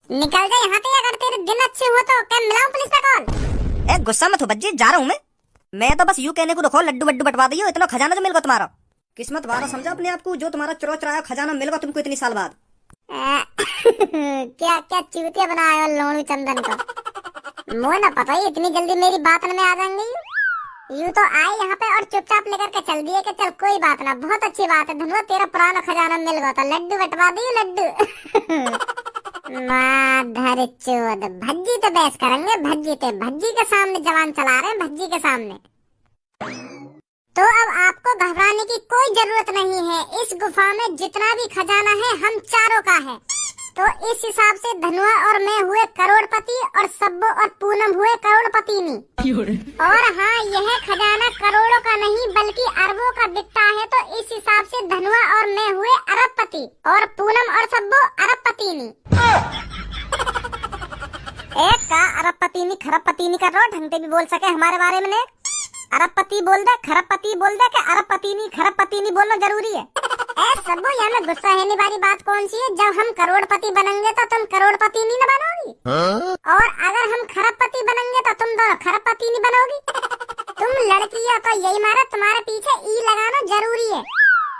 निकल जा यहाँ से, अगर तेरे दिन अच्छे हो तो क्या मिलाऊं पुलिस का कॉल? ए गुस्सा मत हो बच्ची, जा रहा हूँ मैं तो बस यूं कहने को रखो, लड्डू वड्डू बंटवा दियो, इतना खजाना जो मिलेगा तुम्हारा। किस्मत वाला समझा अपने आप को, जो तुम्हारा चुरा चुराया खजाना मिलेगा तुमको इतनी साल बाद। क्या क्या चूतिया बनाया हो लोणू चंदन का। मुझे ना पता ही इतनी जल्दी मेरी बात में आ जाएंगे। यूं तो आए यहाँ पे और चुपचाप लेकर के चल दिए कि चल कोई बात ना, बहुत अच्छी बात है धनुआ, तेरा पुराना खजाना मिल गया था, लड्डू बंटवा दियो लड्डू। माधर चोद, भज्जी तो बहस करेंगे, भज्जी के सामने जवान चला रहे हैं, भज्जी के सामने। तो अब आपको घबराने की कोई जरूरत नहीं है, इस गुफा में जितना भी खजाना है हम चारों का है। तो इस हिसाब से धनुआ और मैं हुए करोड़पति और सब्बो और पूनम हुए करोड़पतिनी। और हाँ, यह खजाना करोड़ों का नहीं बल्कि अरबों का बिकता है, तो इस हिसाब से धनुआ और मैं हुए अरबपति और पूनम और सब्बो अरबपतिनी। एक का अरबपतिनी खरबपतिनी कर रो, ढंग से भी बोल सके हमारे बारे में। अरबपति बोल दे, खरबपति बोल दे, कि अरबपतिनी खरबपतिनी बोलना जरूरी है। सबो यहाँ में गुस्सा है वाली बात कौन सी है? जब हम करोड़पति बनेंगे तो तुम करोड़पति नहीं न बनोगी, और अगर हम खरबपति बनेंगे तो तुम दोनों खरबपति नहीं बनोगी। तुम लड़की हो तो यही मारा तुम्हारे पीछे ई लगाना जरूरी है,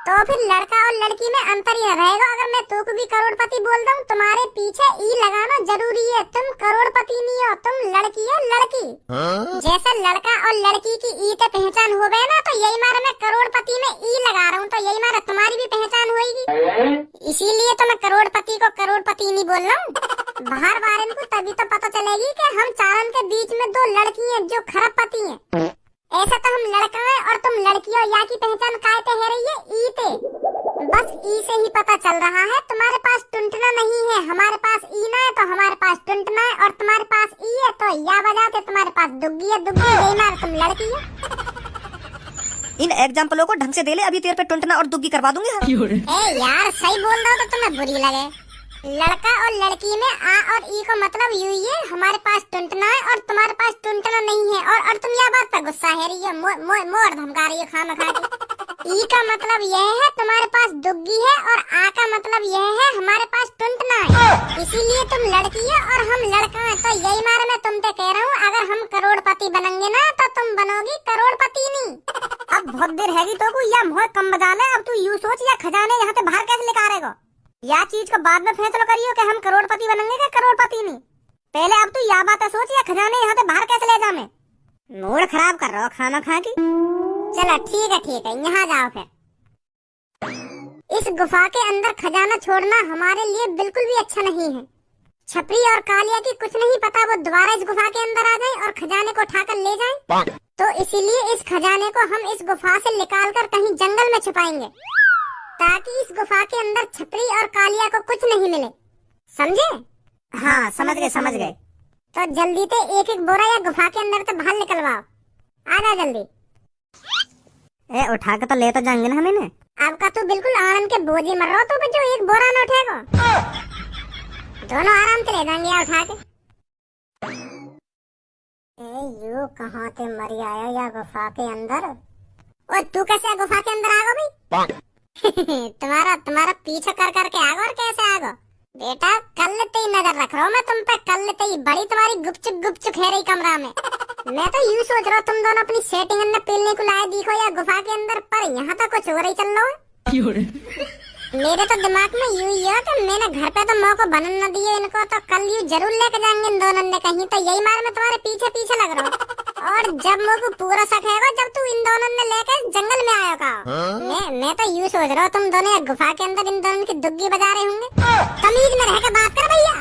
तो फिर लड़का और लड़की में अंतर ही रहेगा। अगर मैं तुमको भी करोड़पति बोल दूं, तुम्हारे पीछे ई लगाना जरूरी है। तुम करोड़पति नहीं हो, तुम लड़की हो, लड़की। जैसे लड़का और लड़की की ई पे पहचान हो गए ना, तो यही मारा मैं करोड़पति में ई लगा रहा हूँ, तो यही मारा तुम्हारी भी पहचान होगी। इसीलिए तो मैं करोड़पति को करोड़पति नहीं बोल रहा हूँ। बाहर वाले को तभी तो पता चलेगी कि हम चारों के बीच में दो लड़की हैं जो खरबपति हैं। ऐसा तो हम लड़का है और तुम लड़की हो, या की पहचान काय पे है रही है? ई पे। बस ई से ही पता चल रहा है। तुम्हारे पास टुंटना नहीं है, हमारे पास ई ना है, तो हमारे पास टुंटना है, और तुम्हारे पास ई है तो या बजाते तुम्हारे पास दुग्गी है, दुग्गी यही मार तुम लड़की है। इन एग्जाम्पलों को ढंग से दे ले, अभी तेरे पे टुंटना और दुग्गी करवा दूंगी। ए यार सही बोल रहा हो तो तुम्हें बुरी लगे। लड़का और लड़की में आ और ई को मतलब यू ही है, हमारे पास टुंटना है और तुम्हारे पास टुंटना नहीं है। और तुम यह बात पर गुस्सा है रही है, मोर धमका रही है खाना खा के। ई का मतलब यह है तुम्हारे पास दुग्गी है, और आ का मतलब यह है हमारे पास टुंटना है। इसीलिए तुम लड़की है और हम लड़का है, तो यही मारे मैं तुम पे कह रहा हूँ, अगर हम करोड़पति बनेंगे ना तो तुम बनोगी करोड़पति नहीं। अब बहुत देर हैगी तो को या मुँह कम बजा ले। अब तू यूँ सोच, या खजाने यहाँ से बाहर कैसे लेकर आएगा? या चीज को बाद में फैसला करियो कि हम करोड़पति बनेंगे कि करोड़पति नहीं। पहले अब तू या बात सोच, या खजाने यहाँ से बाहर कैसे ले जा। मैं मूड खराब कर रहा हूँ खाना खा के। चलो ठीक है, यहाँ जाओ फिर। इस गुफा के अंदर खजाना छोड़ना हमारे लिए बिल्कुल भी अच्छा नहीं है। छपरी और कालिया की कुछ नहीं पता, वो दोबारा इस गुफा के अंदर आ जाए और खजाने को उठाकर ले जाए। तो इसीलिए इस खजाने को हम इस गुफा से निकाल कर कहीं जंगल में छुपाएंगे, ताकि इस गुफा के अंदर छपरी और कालिया को कुछ नहीं मिले। समझे? हाँ समझ गए। तो जल्दी से एक एक बोरा या गुफा के अंदर से बाहर निकलवाओ। आजा जल्दी। ए उठा के तो ले तो जाएंगे ना हमें। अब का तू बिल्कुल आनंद के बोझी मर रहा हो, तो जो एक बोरा न उठेगा। दोनों आराम से ले जाएंगे या उठा के। यू कहाँ से मरी आया या गुफा के अंदर? और तू कैसे गुफा के अंदर आ गया भाई? तुम्हारा पीछा कर करके आगो। और कैसे आगो बेटा? कल लेते ही नजर रख रहा हूँ मैं तुम पे, कल लेते ही बड़ी तुम्हारी गुपचुप है रही कमरा में। मैं तो यूँ सोच रहा हूँ तुम दोनों अपनी सेटिंग अंदर पीलने को लाए दिखो या गुफा के अंदर, पर यहाँ तो कुछ हो रही चल रहा है। मेरे तो दिमाग में यूँ ही है कि मैंने घर पे तो मौका बनन न दिए इनको, तो कल यूँ जरूर लेके जाएंगे इन दोनों ने कहीं। तो यही मार मैं तुम्हारे पीछे लग रहा हूँ। और जब मुझको पूरा शक है जब तू इन दोनों ने लेके जंगल में आया का। मैं तो यूँ सोच रहा हूँ तुम दोनों गुफा के अंदर इन दोनों की दुग्गी बजा रहे होंगे। तमीज में रह के बात कर भैया।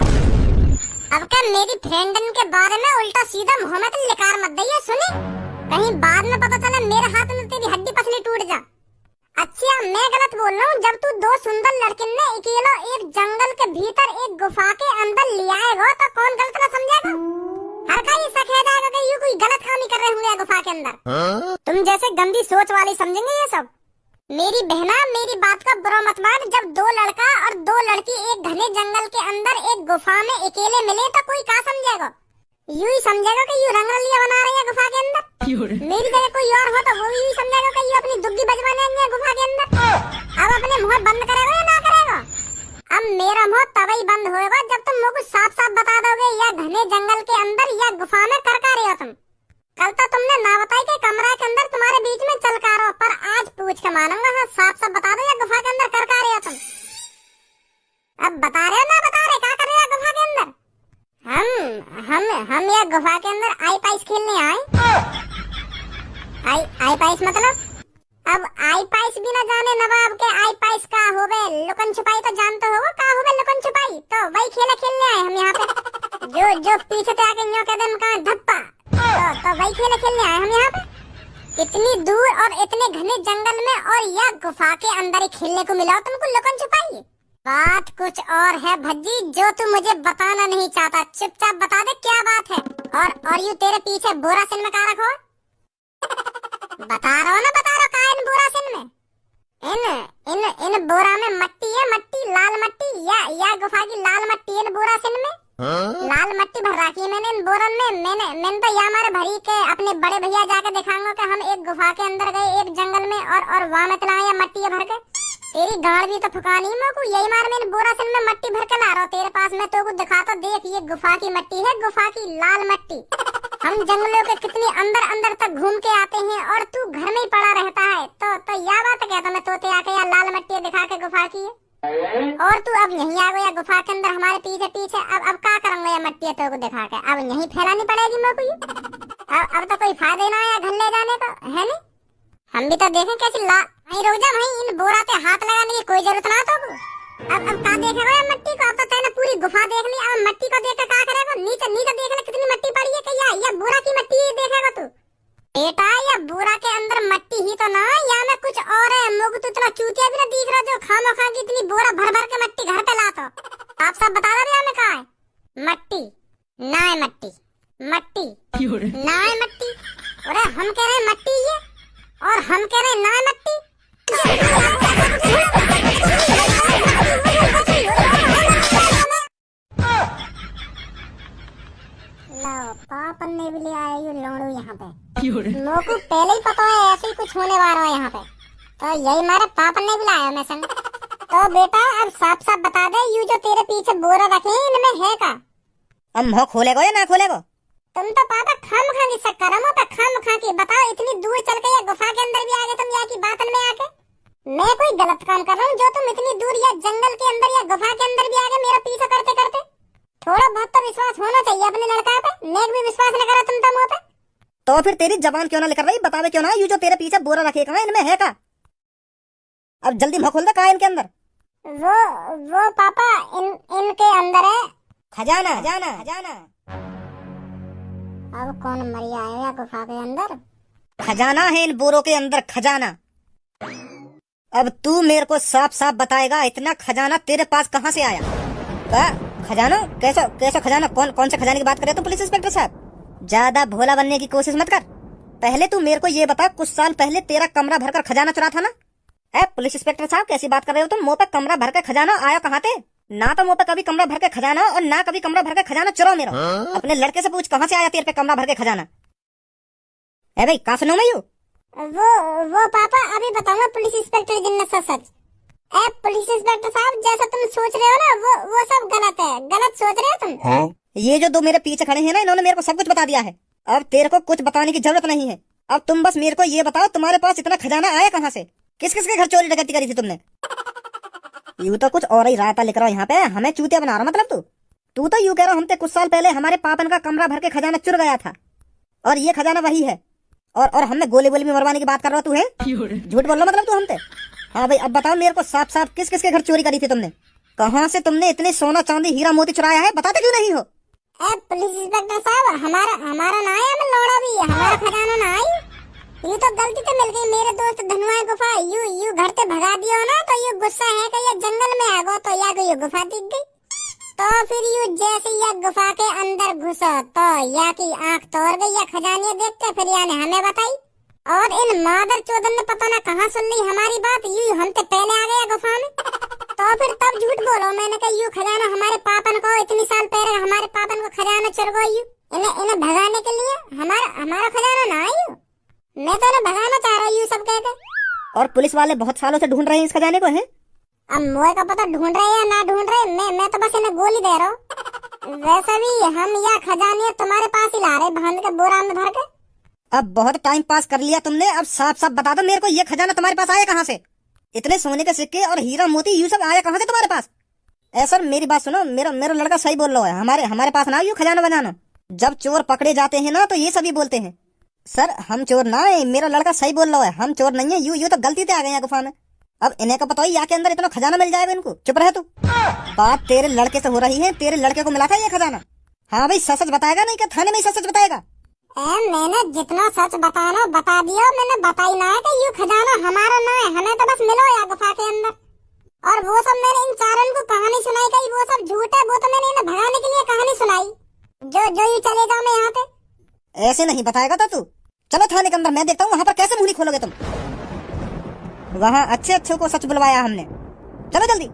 अब क्या मेरी फ्रेंडन के बारे में उल्टा सीधा मुँह में तो लिकार मत दइए, सुनी? कहीं बाद में पता चला मेरे हाथ में तेरी हड्डी पसली टूट जा। अच्छा मैं गलत बोल रहा हूँ? जब तू दो सुंदर लड़किन ने अकेला एक जंगल के भीतर एक गुफा के अंदर ले आएगा, तो कौन गलत ना समझेगा? हर का ये शक है जाएगा कि ये कोई गलत काम ही कर रहे होंगे गुफा के अंदर। तुम जैसे गंदी सोच वाले समझेंगे ये सब। मेरी बहना मेरी बात का बुरा मत मान। जब दो लड़का और दो लड़की एक घने जंगल के अंदर एक गुफा में अकेले मिले, तो कोई क्या समझेगा? यूं ही समझेगा कि यूं रंगरलिया बना रहे हैं गुफा के अंदर। मेरी जगह कोई और हो तो वो भी समझेगा कि ये अपनी दुग्गी बजवाने आएंगे गुफा के अंदर। अब अपने मुंह बंद करेगा या ना करेगा? अब मेरा मुंह तभी बंद होएगा जब तुम मुझको साफ साफ बता दोगे या घने जंगल के अंदर या गुफा में कर रहे हो तुम। कल तो तुमने ना बताई कि कमरा के अंदर तुम्हारे बीच में चल का रहो, पर आज पूछ के मानूंगा। हाँ साफ साफ बता दो या गुफा के अंदर कर रहे हो तुम। अब बता रहे हो ना बता रहे क्या कर रहे हो गुफा के अंदर? हम या गुफा के अंदर आई पाइस खेलने आए। आई पाइस मतलब? अब आई पाइस भी ना जाने नवाब के आई पाइस का होवे। लुकन छुपाई तो जानते हो का होवे लुकन छुपाई? तो वही खेलने आए हम यहाँ पे। जो पीछे से आके न्यों कदम का धप्पा, तो वही खेलने आए हम यहाँ पे। इतनी दूर और इतने घने जंगल में और यह गुफा के अंदर ही खेलने को मिला तुमको लुकन छुपाई। बात कुछ और है भज्जी, जो तू मुझे बताना नहीं चाहता। चुपचाप बता दे क्या बात है। और यू तेरे पीछे बोरा सिन में का रखो? बता रहा हो ना बता रहा का इन बोरा सिन में? इन बोरा में मट्टी है, मट्टी लाल मट्टी या गुफा की लाल मट्टी इन बोरा सिन में। लाल मट्टी भर रखी है मैंने इन बोरन में। मैंने तो यहाँ हमारे भरी के अपने बड़े भैया जाके दिखाऊंगा कि हम एक गुफा के अंदर गए एक जंगल में और वहाँ में तला मट्टी भर के। तेरी गाड़ भी तो फुकानी है मेरे को। यही मार मैंने बोरा सिन में मट्टी भर के ला रहा हूँ तेरे पास। मैं तो को दिखाता देख, ये गुफा की मट्टी है, गुफा की लाल मट्टी। हम जंगलों के कितनी अंदर तक घूम के आते हैं और तू घर में ही पड़ा रहता है। तो यह बात कहता मैं तोते आके या लाल मट्टी दिखा के गुफा की है। और तू अब यहीं आ गया गुफा के अंदर हमारे पीछे। अब क्या करूंगा ये मट्टी तो को दिखा के? अब यहीं फैलानी पड़ेगी मेरे को। अब तो कोई फायदा ना आया घर ले जाने का है नहीं। हम भी तो देखें कैसी वहीं रुक जा, वहीं इन बोरा पे हाथ लगाने की कोई जरूरत ना तो। अब का देखेगा मट्टी को? अब तो तैने पूरी गुफा देख ली, अब मट्टी को देख के क्या करेगा? नीचे देख ले कितनी मट्टी पड़ी है कि या बोरा की मट्टी ही देखेगा तू? बेटा या बोरा के अंदर मट्टी ही तो ना, या में कुछ और है। मुझे तो इतना चूतिया भी ना दिख रहा जो खामोखा की इतनी बोरा भर के मट्टी घर पे लाता। आप सब बता दो में कहा है मट्टी ना है? मट्टी ना है मट्टी। अरे हम कह रहे हैं मट्टी ये और हम कह रहे हैं ना मट्टी। लो पापन ने भी ले आया ये लोड़ू यहाँ पे। लोगों को पहले ही पता है ऐसे ही कुछ होने वाला है यहाँ पे, तो यही मारे पापन ने भी लाया मैं संग। तो बेटा अब साफ साफ बता दे, यू जो तेरे पीछे बोरा रखे हैं इनमें है का? अब मुँह खोलेगो या ना खोलेगो? तुम तो पापा खाम खा की शक्कर हो पे खाम खा की। बताओ इतनी दूर चल के या गुफा के अंदर भी आ गए तुम यहाँ की बातन में आके। मैं कोई गलत काम कर रहा हूँ जो तुम इतनी दूर या जंगल के अंदर या गुफा के अंदर भी आ गए मेरा पीछा करते? थोड़ा बहुत तो विश्वास होना चाहिए अपने लड़का पे। मैं भी विश्वास न करा तुम तो मुँह पे। तो फिर तेरी जबान क्यों ना लेकर रही? बतावे क्यों ना यू जो तेरे पीछे बोरा रखे कहाँ इनमें है का? अब जल्दी मुँह खोल दे कहाँ इनके अंदर? वो पापा इनके अंदर है खजाना। अब कौन मरी आया गुफा के अंदर? खजाना है इन बोरों के अंदर, खजाना। अब तू मेरे को साफ साफ बताएगा इतना खजाना तेरे पास कहाँ से आया? का खजाना? कैसा खजाना? कौन से खजाने की बात कर रहे हो तुम पुलिस इंस्पेक्टर साहब? ज्यादा भोला बनने की कोशिश मत कर। पहले तू मेरे को ये बता, कुछ साल पहले तेरा कमरा भरकर खजाना चुरा था ना? पुलिस इंस्पेक्टर साहब कैसी बात कर रहे हो तुम? मुँह पे कमरा भर के खजाना आया कहाँ थे? ना तो मुँह पे कभी कमरा भर के खजाना और ना कभी कमरा भर के खजाना चुराओ मेरा। अपने लड़के से पूछ कहाँ से आया तेरे पे कमरा भर के खजाना? है भाई कहाँ सुनो मैं यू? वो पापा अभी बताऊंगा पुलिस इंस्पेक्टर जिन्ना सच। पुलिस इंस्पेक्टर साहब जैसा तुम सोच रहे हो ना वो सब गलत है। गलत सोच रहे हो तुम। हाँ? ये जो दो मेरे पीछे खड़े हैं ना, इन्होंने मेरे को सब कुछ बता दिया है। अब तेरे को कुछ बताने की जरूरत नहीं है। अब तुम बस मेरे को ये बताओ तुम्हारे पास इतना खजाना आया कहाँ से? किस किस के घर चोरी डकैती करी थी तुमने? यू तो कुछ और ही रायता लिख रहा हो यहाँ पे, हमें चूतिया बना रहा मतलब तू तो यूँ कह रहा हमसे कुछ साल पहले हमारे पापन का कमरा भर के खजाना चुर गया था और ये खजाना वही है और हमें गोली में मरवाने की बात कर रहा तू है? झूठ बोल रहा मतलब तू हमसे? हाँ भाई अब बताओ मेरे को साफ साफ किस किस के घर चोरी करी थी तुमने? कहाँ से तुमने इतने सोना चांदी हीरा मोती चुराया है? बताते क्यों नहीं हो? पुलिस इंस्पेक्टर साहब हमारा ना आया मैं लौड़ा भी हमारा खजाना ना आई। यू तो गलती से मिल गई मेरे दोस्त धनुआ गुफा। यू घर से भगा दिया ना तो यू गुस्सा है कि ये जंगल में आ गो तो या ये गुफा दिख गई। तो फिर यू जैसे या गुफा के अंदर घुसा तो या की आंख तोड़ गई या खजाने देख के फिर या ने हमें बताई। और इन मादर चौधन ने पता ना कहाँ सुन ली हमारी बात। यू हम तो पहले आ गया गुफा में तो फिर तब झूठ बोलो। मैंने कहा यू खजाना हमारे पापन को इतनी साल पहले हमारे पापन को खजाना चुर गई। इन्हें भगाने के लिए हमारा खजाना ना आई। मैं तो ना भगाना चाह रहा हूँ सब कहते। और पुलिस वाले बहुत सालों से ढूंढ रहे हैं इस खजाने को है? अब मोए का पता ढूंढ रहे या ना ढूंढ रहे, मैं तो बस इन्हें गोली दे रहा हूँ। वैसे भी हम या खजाने तुम्हारे पास ही ला रहे बांध के बोरा में भर के। अब बहुत टाइम पास कर लिया तुमने, अब साफ साफ बता दो मेरे को, ये खजाना तुम्हारे पास आया कहाँ से? इतने सोने के सिक्के और हीरा मोती ये सब आया कहाँ से तुम्हारे पास? सर मेरी बात सुनो, मेरा मेरा लड़का सही बोल रहा है, हमारे पास ना यूँ खजाना बजाना। जब चोर पकड़े जाते हैं ना तो ये सभी बोलते हैं। सर हम चोर ना है, मेरा लड़का सही बोल रहा है, हम चोर नहीं है, यूँ तो गलती से आ गए हैं गुफा में। अब इन्हें का पता ही यहाँ के अंदर इतना खजाना मिल जाएगा इनको। चुप रहे तू, बात तेरे लड़के से हो रही है, तेरे लड़के को मिला था ये खजाना। हाँ भाई सच बताएगा, नहीं क्या थाने में ही सच बताएगा? मैंने जितना सच बताना बता दिया, मैंने बताई ना है कि ये खजाना हमारा ना है, हमें तो बस मिलो या गुफा के अंदर। और वो सब मैंने इन चारों को कहानी सुनाई गई, वो सब झूठ है, वो तो मैंने इन्हें भगाने के लिए कहानी सुनाई। जो ये चले जाओ मैं यहाँ पे। ऐसे नहीं बताएगा तो तू चलो थाने के अंदर, मैं देखता हूँ वहाँ पर कैसे मुंह खोलोगे तुम। वहाँ अच्छे अच्छे को सच बुलवाया हमने, चलो जल्दी।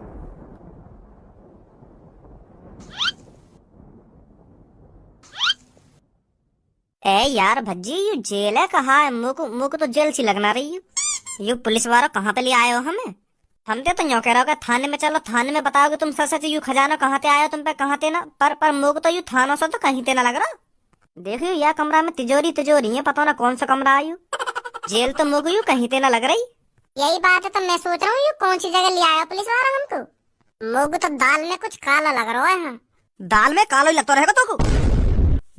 ए यार भज्जी, ये जेल है कहाँ है? मुँह को तो जेल सी लगना रही है। ये पुलिस वालों कहाँ पे ले आए हो हमें? हम तो यूँ कह रहे हो थाने में चलो, थाने में बताओगे तुम सच सच, यू खजाना कहाँ ते आयो तुम पे, कहाँ ते ना। पर मुँह को तो यू थानों से तो कहीं ते ना लग रहा। देखियो यह कमरा में तिजोरी है, पता ना कौन सा कमरा आयु। जेल तो मुँह को यू कहीं ते ना लग रही। यही बात है तो मैं सोच रहा हूँ, ये कौन सी जगह ले आया पुलिस वाला हमको। मुँह तो दाल में कुछ काला लग रहा है। हाँ दाल में काला ही लगता रहेगा तो को।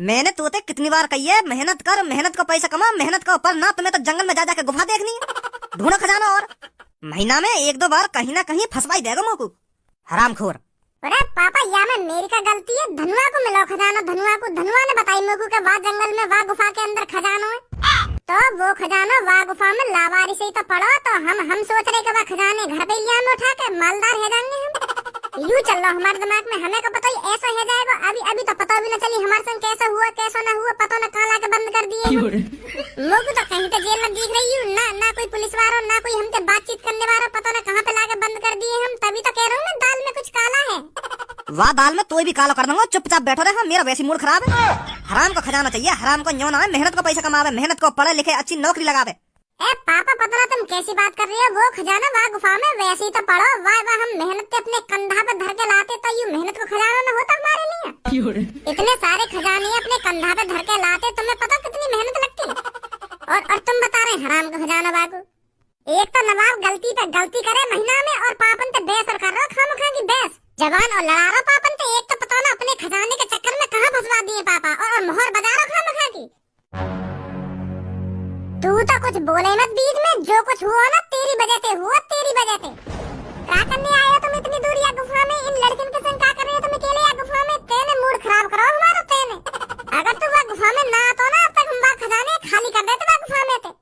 मैंने तोते कितनी बार कही है, मेहनत कर, मेहनत का पैसा कमा, मेहनत का, पर ना तुम्हें तो जंगल में जा जाके गुफा देखनी है, ढूंढो खजाना, और महीना में एक दो बार कहीं ना कहीं फंसवाई देगा मोकू, हरामखोर। अरे पापा या में मेरी का गलती है, धनुआ को मिलो खजाना, धनुआ ने बताई मोकू के वहाँ जंगल में वहाँ गुफा के अंदर खजाना है। तो वो खजाना वहाँ गुफा में लावारी से ही तो पड़ो, तो हम सोच रहे कि वह खजाने घर पे लिया में उठा के मालदार है जाएंगे हम। यूँ चल रहा हमारे दिमाग में, हमें को पता ही ऐसा है जाएगा। अभी तो पता भी न चली हमारे संग कैसा हुआ कैसा न हुआ, पता न कहाँ लाके बंद कर दिए। लोग तो कहीं तो जेल में दिख रही हूँ, ना कोई पुलिस वाला, ना कोई हमसे बातचीत करने वाला, पता न कहाँ पे लाके बंद कर दिए हम। तभी तो कह रहा हूँ ना दाल में कुछ काला है। वाह दाल में तो भी काला कर दूंगा, चुपचाप बैठो रहे, मेरा वैसी मूड खराब है। हराम को खजाना चाहिए, हराम को न्योना है, मेहनत को पैसा कमावे, मेहनत को पढ़े लिखे अच्छी नौकरी लगावे। ए पापा पता ना तुम कैसी बात कर रही हो, वो खजाना वहाँ गुफा में वैसे ही तो पड़ो, वाह हम मेहनत के अपने कंधा पे धर के लाते तो ये मेहनत को खजाना न होता हमारे लिए। इतने सारे खजाने अपने कंधा पे धर के लाते, तुम्हें पता कितनी मेहनत लगती है। और तुम बता रहे हराम का खजाना बाबू। एक तो नवाब गलती पे गलती करे महीना में, और पापन पे बहस और कर रहे हो खामखा की बहस। जवान और लड़ा रहा पापन पे, एक तो पता ना अपने खजाने के चक्कर में कहाँ फंसवा दिए पापा, और मोहर बजा रहा खामखा की। तू तो कुछ बोले मत बीच में, जो कुछ हुआ ना तेरी वजह से हुआ, तेरी वजह से। क्या करने आए हो तुम इतनी दूर या गुफा में? इन लड़कियों के संग क्या कर रहे हो तुम अकेले या गुफा में? तेने मूड खराब करो हमारा तेने। अगर तू वहाँ गुफा में ना आता ना, अब तक हम वहाँ खजाने खाली कर देते वहाँ गुफा में थे।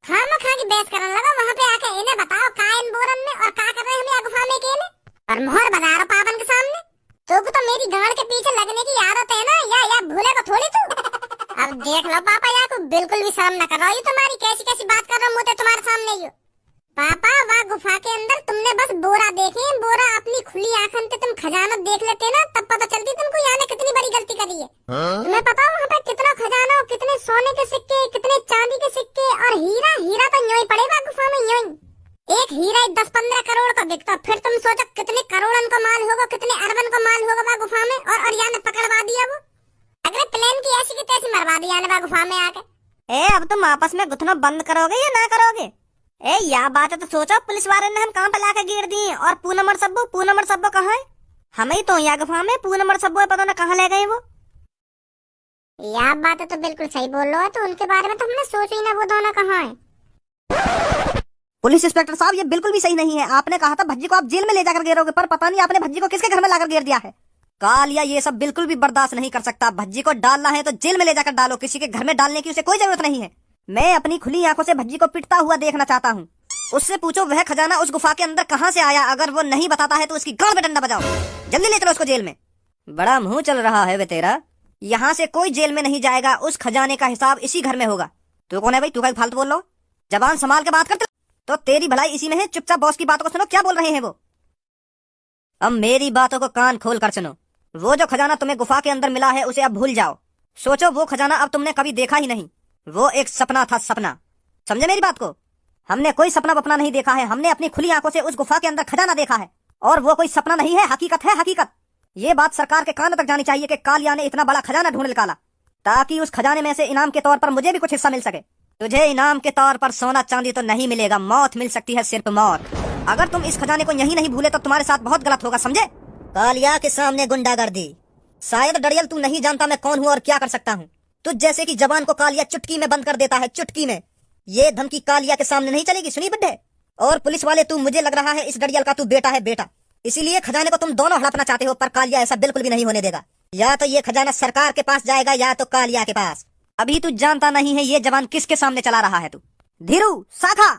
खामखा की बहस करने लगा वहाँ पे आके। इन्हें बताओ का इन बोरन में और क्या कर रहे हम यहाँ गुफा में अकेले, और मोहर बजा रहा पापन के सामने। तो मेरी गांड के पीछे लगने की आदत है ना, या भूले को थोड़ी तू। अब देख लो पापा, या को बिल्कुल भी शर्म न कर रहा हो, तुम्हारी कैसी कैसी बात कर रहा हूँ मुझे तुम्हारे सामने ही। पापा वहाँ गुफा के अंदर तुमने बस बोरा देखे, बोरा अपनी खुली आंखों से तुम खजाना देख लेते ना, तब पता चलती तुमको यहाँ ने कितनी बड़ी गलती करी है। तुम्हें पता हो वहाँ पे कितना खजाना, कितने सोने के सिक्के, कितने चांदी के सिक्के, और हीरा तो यूं ही पड़ेगा गुफा में यूं। एक हीरा 10-15 करोड़ का बिकता, फिर तुम सोचो कितने करोड़न का माल होगा, कितने अरबन का माल होगा वहाँ गुफा में। और यहाँ ने पकड़वा दिया वो, अगले प्लेन की ऐसी की तैसी मरवा दिया ने गुफा में आके। अब तुम आपस में गुथना बंद करोगे या ना करोगे? या बात है तो सोचो, पुलिस वाले ने हम कहाँ पे लाके गिर दिए, और पूनम सब्बो कहाँ है? हमें ही तो यहाँ गुफा में पूनम सब्बो पता ना कहाँ ले गए वो। यह बात है तो बिल्कुल सही बोल रहे हो, तो उनके बारे में तो हमने सोचा ही ना, वो दोनों कहाँ है। पुलिस इंस्पेक्टर साहब ये बिल्कुल भी सही नहीं है, आपने कहा था भज्जी को आप जेल में ले जाकर गिरोगे, पर पता नहीं आपने भज्जी को किसके घर में लाकर गिर दिया है। कालिया ये सब बिल्कुल भी बर्दाश्त नहीं कर सकता, भज्जी को डालना है तो जेल में ले जाकर डालो, किसी के घर में डालने की उसे कोई जरूरत नहीं है। मैं अपनी खुली आंखों से भज्जी को पिटता हुआ देखना चाहता हूँ। उससे पूछो वह खजाना उस गुफा के अंदर कहाँ से आया, अगर वो नहीं बताता है तो उसकी गांड में डंडा बजाओ, जल्दी ले चलो उसको जेल में। बड़ा मुंह चल रहा है वे तेरा, यहाँ से कोई जेल में नहीं जाएगा, उस खजाने का हिसाब इसी घर में होगा। तू कौन है भाई, तू क्या फालतू बोल रहा हो? जबान संभाल के बात करते तो तेरी भलाई इसी में है, चुपचाप बॉस की बातों को सुनो, क्या बोल रहे हैं वो। अब मेरी बातों को कान खोल कर सुनो, वो जो खजाना तुम्हें गुफा के अंदर मिला है उसे अब भूल जाओ। सोचो वो खजाना अब तुमने कभी देखा ही नहीं, वो एक सपना था, सपना। समझे मेरी बात को? हमने कोई सपना वपना नहीं देखा है, हमने अपनी खुली आंखों से उस गुफा के अंदर खजाना देखा है। और वो कोई सपना नहीं है, हकीकत है, हकीकत। ये बात सरकार के कान तक जानी चाहिए कि कालिया ने इतना बड़ा खजाना ढूंढ निकाला, ताकि उस खजाने में से इनाम के तौर पर मुझे भी कुछ हिस्सा मिल सके। तुझे इनाम के तौर पर सोना चांदी तो नहीं मिलेगा, मौत मिल सकती है, सिर्फ मौत। अगर तुम इस खजाने को यहीं नहीं भूले तो तुम्हारे साथ बहुत गलत होगा, समझे? कालिया के सामने गुंडागर्दी। शायद डरियल तू नहीं जानता मैं कौन हूँ और क्या कर सकता हूँ। तुझ जैसे की जबान को कालिया चुटकी में बंद कर देता है, चुटकी में। ये धमकी कालिया के सामने नहीं चलेगी, सुनी बुड्ढे? और पुलिस वाले, तू मुझे लग रहा है इस डरियल का तू बेटा है, बेटा। इसीलिए खजाने को तुम दोनों हड़पना चाहते हो, पर कालिया ऐसा बिल्कुल भी नहीं होने देगा। या तो ये खजाना सरकार के पास जाएगा या तो कालिया के पास। अभी तू जानता नहीं है ये जवान किसके सामने चला रहा है। तू धीरू, शाखा,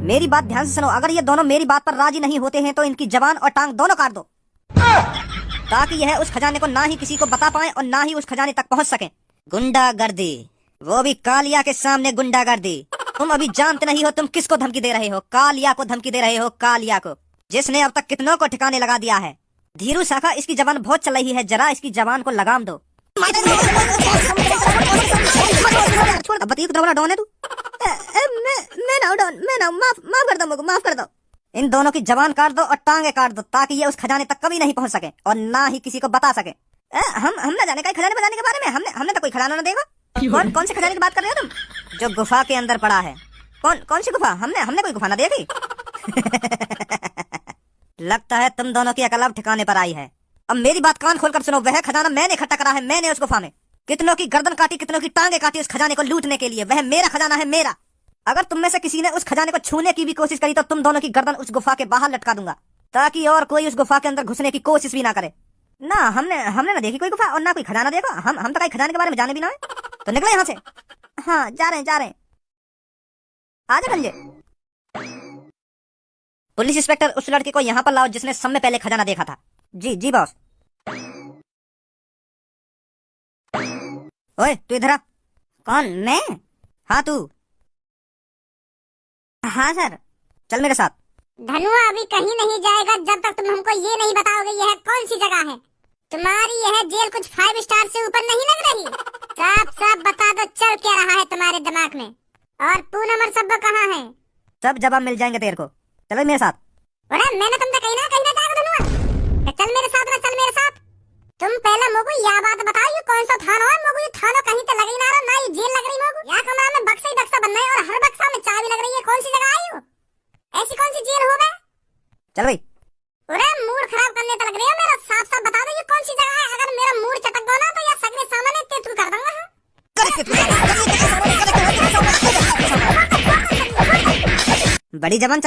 मेरी बात ध्यान से सुनो। अगर ये दोनों मेरी बात पर राजी नहीं होते हैं तो इनकी जबान और टांग दोनों काट दो, ताकि यह उस खजाने को ना ही किसी को बता पाए और ना ही उस खजाने तक पहुंच सके। गुंडागर्दी, वो भी कालिया के सामने गुंडागर्दी। तुम अभी जानते नहीं हो तुम किसको धमकी दे रहे हो। कालिया को धमकी दे रहे हो, कालिया को, जिसने अब तक कितनों को ठिकाने लगा दिया है। धीरू, शाखा, इसकी जबान बहुत चल रही है, जरा इसकी जबान को लगाम दो। बताइए कितना बड़ा डॉन है तू? मैं माफ कर दो मुझको, माफ कर दो। इन दोनों की जबान काट दो और टांगे काट दो, ताकि ये उस खजाने तक कभी नहीं पहुंच सके और ना ही किसी को बता सके। हम ना जाने का खजाने बताने के बारे में। हमने तो कोई खजाना ना देखा। कौन से खजाने की बात कर रहे हो तुम? जो गुफा के अंदर पड़ा है। कौन सी गुफा? हमने कोई गुफा ना देखी। लगता है तुम दोनों की अकल अब ठिकाने पर आई है। अब मेरी बात कान खोलकर सुनो। वह खजाना मैंने इकट्ठा करा है, मैंने उस गुफा में कितनों की गर्दन काटी, कितनों की टांगे काटी उस खजाने को लूटने के लिए। वह मेरा खजाना है, मेरा। अगर तुम में से किसी ने उस खजाने को छूने की भी कोशिश करी तो तुम दोनों की गर्दन उस गुफा के बाहर लटका दूंगा, ताकि और कोई उस गुफा के अंदर घुसने की कोशिश भी ना करे। ना हमने ना देखी कोई गुफा और ना कोई खजाना देखा। हम तो कहीं खजाने के बारे में जाने भी ना है। तो निकले यहाँ से। हाँ, जा रहे हैं। आजा गंजे। पुलिस इंस्पेक्टर, उस लड़के को यहाँ पर लाओ जिसने सब में पहले खजाना देखा था। जी बॉस। ओए, तू इधर आ। कौन? मैं? हाँ, तू। हाँ सर। चल मेरे साथ। धनुआ अभी कहीं नहीं जाएगा जब तक तुम हमको ये नहीं बताओगे यह कौन सी जगह है। तुम्हारी यह जेल कुछ 5 स्टार से ऊपर नहीं लग रही। साफ बता दो, चल क्या रहा है तुम्हारे दिमाग में। और पूनम और सब कहाँ है? सब जवाब मिल जाएंगे तेरे को। चलो मेरे साथ। अरे मैंने तुमसे कहीं ना जाएगा धनुआ। चल मेरे साथ। तुम पहले मोगू यह बात बताओ, ये कौन सा थाना है? मोगू ये थाना कहीं तो लग ही ना रहा, ना ये जेल लग रही। मोगू यहाँ कमरा में बक्सा ही बक्सा बनना है और हर बक्सा में चाबी लग रही है। कौन सी जगह आई हो? ऐसी कौन सी जेल हो गई? चल भाई। अरे मूड खराब करने तो लग रही है मेरा। साफ बता दो ये कौन सी जगह है। अगर मेरा मूड चटक गया ना तो यह सगरे सामने तेतुल कर दूंगा। बड़ी जबान चल